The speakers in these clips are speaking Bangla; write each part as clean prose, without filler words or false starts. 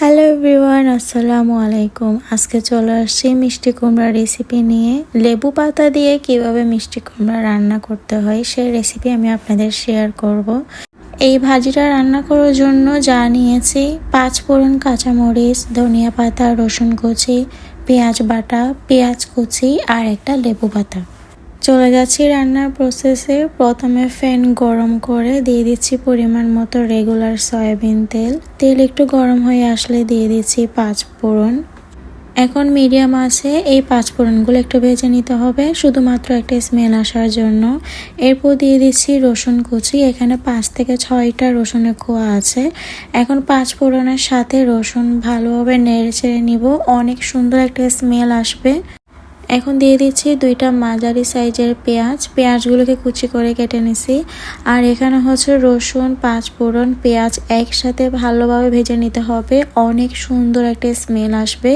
হ্যালো এভরিওয়ান, আসসালামু আলাইকুম। আজকে চলে আসছি মিষ্টি কুমড়া রেসিপি নিয়ে। লেবু পাতা দিয়ে কিভাবে মিষ্টি কুমড়া রান্না করতে হয় সেই রেসিপি আমি আপনাদের শেয়ার করব। এই ভাজিটা রান্না করার জন্য যা নিয়েছি: 5 ফোড়ন, কাঁচামরিচ, ধনিয়া পাতা, রসুন কুচি, পেঁয়াজ বাটা, পেঁয়াজ কুচি আর একটা লেবু পাতা। চলে যাচ্ছি রান্নার প্রসেসে। প্রথমে ফ্যান গরম করে দিয়ে দিচ্ছি পরিমাণ মতো রেগুলার সয়াবিন তেল। তেল একটু গরম হয়ে আসলে দিয়ে দিচ্ছি 5 ফোড়ন। এখন মিডিয়াম আছে এই 5 ফোড়নগুলো একটু ভেজে নিতে হবে, শুধুমাত্র একটা স্মেল আসার জন্য। এরপর দিয়ে দিচ্ছি রসুন কুচি। এখানে 5 থেকে 6টা রসুনের কোয়া আছে। এখন 5 ফোড়নের সাথে রসুন ভালোভাবে নেড়ে চেড়ে নিব, অনেক সুন্দর একটা স্মেল আসবে। এখন দিয়ে দিচ্ছি 2টা মাঝারি সাইজের পেঁয়াজগুলোকে কুচি করে কেটে নিছি। আর এখানে হচ্ছে রসুন, 5 ফোড়ন, পেঁয়াজ একসাথে ভালোভাবে ভেজে নিতে হবে, অনেক সুন্দর একটা স্মেল আসবে।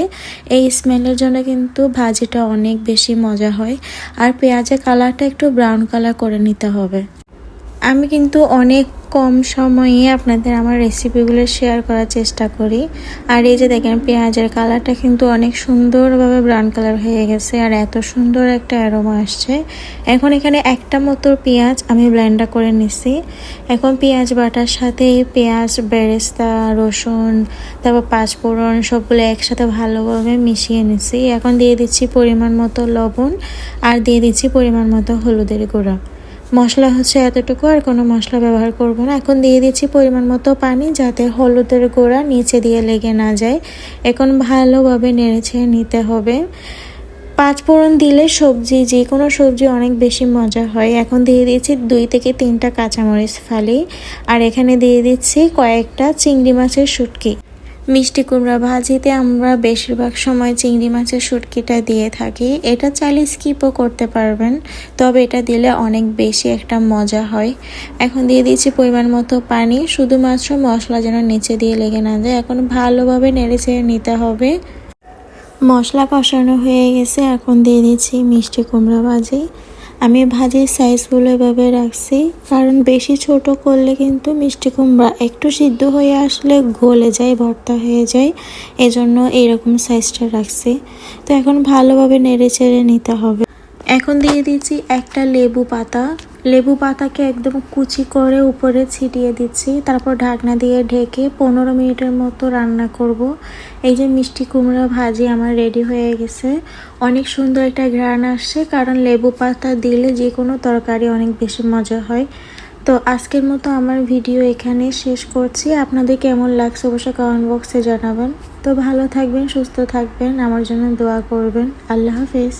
এই স্মেলের জন্য কিন্তু ভাজিটা অনেক বেশি মজা হয়। আর পেঁয়াজের কালারটা একটু ব্রাউন কালার করে নিতে হবে। আমি কিন্তু অনেক কম সময়ে আপনাদের আমার রেসিপিগুলো শেয়ার করার চেষ্টা করি। আর এই যে দেখেন, পেঁয়াজের কালারটা কিন্তু অনেক সুন্দরভাবে ব্রাউন কালার হয়ে গেছে আর এত সুন্দর একটা অ্যারোমা আসছে। এখন এখানে একটা মতো পেঁয়াজ আমি ব্লেন্ডার করে নিছি। এখন পেঁয়াজ বাটার সাথে পেঁয়াজ, বেরেস্তা, রসুন, তারপর 5 ফোড়ন সবগুলো একসাথে ভালোভাবে মিশিয়ে নিছি। এখন দিয়ে দিচ্ছি পরিমাণ মতো লবণ আর দিয়ে দিচ্ছি পরিমাণ মতো হলুদের গুঁড়া। মশলা হচ্ছে এতটুকু, আর কোনো মশলা ব্যবহার করব না। এখন দিয়ে দিচ্ছি পরিমাণ মতো পানি, যাতে হলুদের গুঁড়া নিচে দিয়ে লেগে না যায়। এখন ভালোভাবে নেড়েছে নিতে হবে। 5 ফোড়ন দিলে যে কোনো সবজি অনেক বেশি মজা হয়। এখন দিয়ে দিচ্ছি 2 থেকে 3টা কাঁচামরিচ ফালি। আর এখানে দিয়ে দিচ্ছি কয়েকটা চিংড়ি মাছের শুটকি। মিষ্টি কুমড়া ভাজিতে আমরা বেশিরভাগ সময় চিংড়ি মাছের শুটকিটা দিয়ে থাকি। এটা চাইলে স্কিপও করতে পারবেন, তবে এটা দিলে অনেক বেশি একটা মজা হয়। এখন দিয়ে দিচ্ছি পরিমাণ মতো পানি, শুধুমাত্র মশলা যেন নিচে দিয়ে লেগে না যায়। এখন ভালোভাবে নেড়েচেড়ে নিতে হবে। মশলা কষানো হয়ে গেছে, এখন দিয়ে দিচ্ছি মিষ্টি কুমড়া ভাজি। আমি ভাজির সাইজগুলো এভাবে রাখছি, কারণ বেশি ছোট করলে কিন্তু মিষ্টি কুমড়া একটু সিদ্ধ হয়ে আসলে গলে যায়, ভর্তা হয়ে যায়। এজন্য এইরকম সাইজটা রাখছি। তো এখন ভালোভাবে নেড়ে চেড়ে নিতে হবে। এখন দিয়ে দিচ্ছি একটা লেবু পাতাকে একদম কুচি করে উপরে ছিটিয়ে দিচ্ছি। তারপর ঢাকনা দিয়ে ঢেকে 15 মিনিটের মতো রান্না করব। এই যে মিষ্টি কুমড়া ভাজি আমার রেডি হয়ে গেছে। অনেক সুন্দর একটা ঘ্রাণ আসছে, কারণ লেবু পাতা দিলে যে কোনো তরকারি অনেক বেশি মজা হয়। তো আজকের মতো আমার ভিডিও এখানে শেষ করছি। আপনাদের কেমন লাগছে অবশ্যই কমেন্ট বক্সে জানাবেন। তো ভালো থাকবেন, সুস্থ থাকবেন, আমার জন্য দোয়া করবেন। আল্লাহ হাফেজ।